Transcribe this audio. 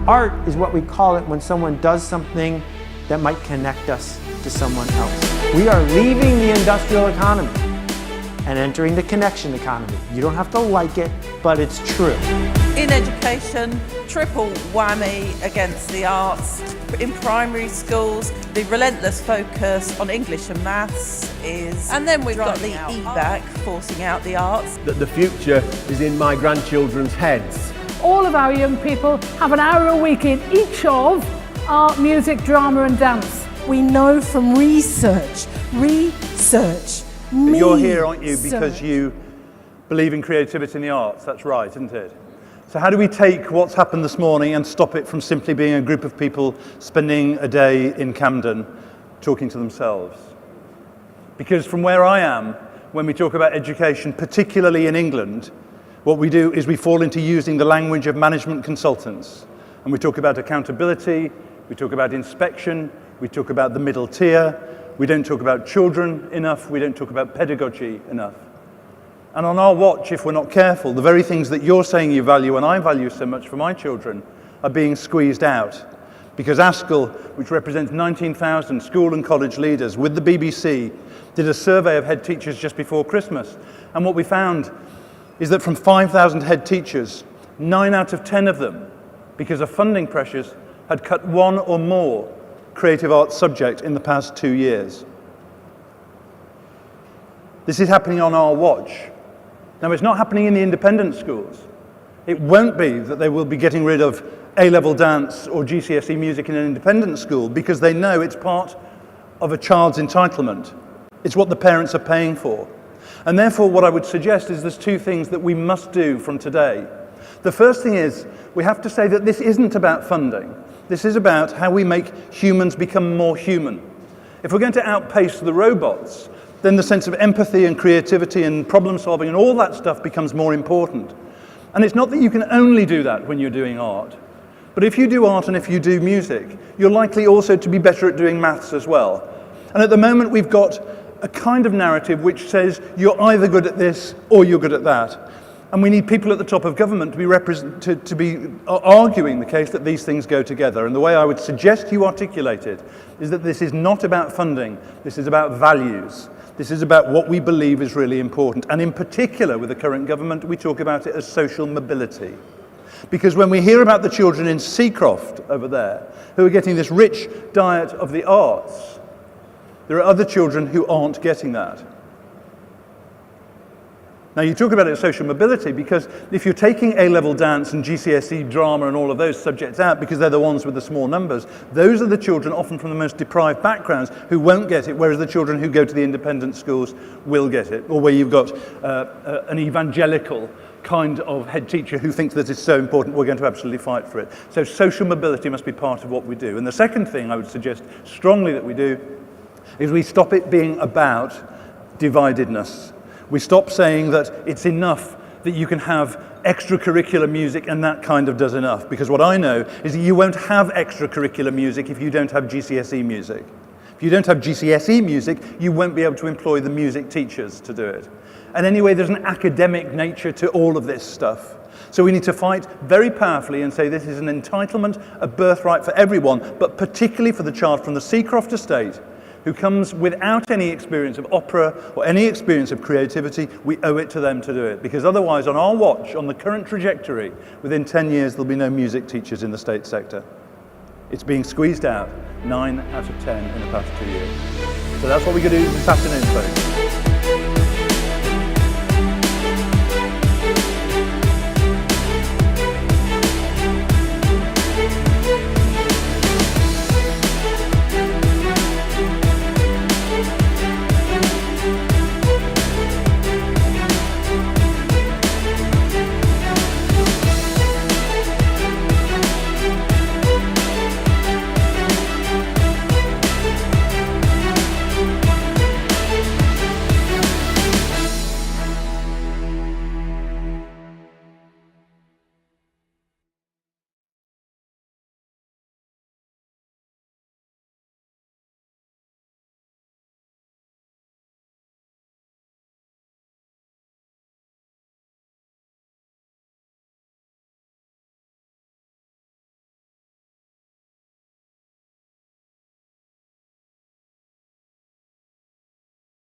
Art is what we call it when someone does something that might connect us to someone else. We are leaving the industrial economy and entering the connection economy. You don't have to like it, but it's true. In education, triple whammy against the arts. In primary schools, the relentless focus on English and maths is... And then we've got the EBAC forcing out the arts. That the future is in my grandchildren's heads. All of our young people have an hour a week in each of art, music, drama and dance. We know from research. You're here, aren't you, because you believe in creativity in the arts? That's right, isn't it? So how do we take what's happened this morning and stop it from simply being a group of people spending a day in Camden talking to themselves? Because from where I am, when we talk about education, particularly in England, what we do is we fall into using the language of management consultants. And we talk about accountability, we talk about inspection, we talk about the middle tier, we don't talk about children enough, we don't talk about pedagogy enough. And on our watch, if we're not careful, the very things that you're saying you value and I value so much for my children are being squeezed out. Because ASCL, which represents 19,000 school and college leaders with the BBC, did a survey of head teachers just before Christmas. And what we found is that from 5,000 head teachers, 9 out of 10 of them, because of funding pressures, had cut one or more creative arts subject in the past 2 years. This is happening on our watch. Now, it's not happening in the independent schools. It won't be that they will be getting rid of A-level dance or GCSE music in an independent school because they know it's part of a child's entitlement. It's what the parents are paying for. And therefore, what I would suggest is there's two things that we must do from today. The first thing is we have to say that this isn't about funding. This is about how we make humans become more human. If we're going to outpace the robots, then the sense of empathy and creativity and problem solving and all that stuff becomes more important. And it's not that you can only do that when you're doing art. But if you do art and if you do music, you're likely also to be better at doing maths as well. And at the moment we've got a kind of narrative which says you're either good at this or you're good at that. And we need people at the top of government to be arguing the case that these things go together. And the way I would suggest you articulate it is that this is not about funding, this is about values. This is about what we believe is really important. And in particular, with the current government, we talk about it as social mobility. Because when we hear about the children in Seacroft over there, who are getting this rich diet of the arts, there are other children who aren't getting that. Now, you talk about it as social mobility because if you're taking A-level dance and GCSE drama and all of those subjects out because they're the ones with the small numbers, those are the children often from the most deprived backgrounds who won't get it, whereas the children who go to the independent schools will get it, or where you've got an evangelical kind of head teacher who thinks that it's so important, we're going to absolutely fight for it. So social mobility must be part of what we do. And the second thing I would suggest strongly that we do is we stop it being about dividedness. We stop saying that it's enough that you can have extracurricular music and that kind of does enough. Because what I know is that you won't have extracurricular music if you don't have GCSE music. If you don't have GCSE music, you won't be able to employ the music teachers to do it. And anyway, there's an academic nature to all of this stuff. So we need to fight very powerfully and say this is an entitlement, a birthright for everyone, but particularly for the child from the Seacroft estate who comes without any experience of opera or any experience of creativity. We owe it to them to do it, because otherwise on our watch, on the current trajectory, within 10 years there'll be no music teachers in the state sector. It's being squeezed out, 9 out of 10 in the past 2 years. So that's what we're going to do this afternoon, folks.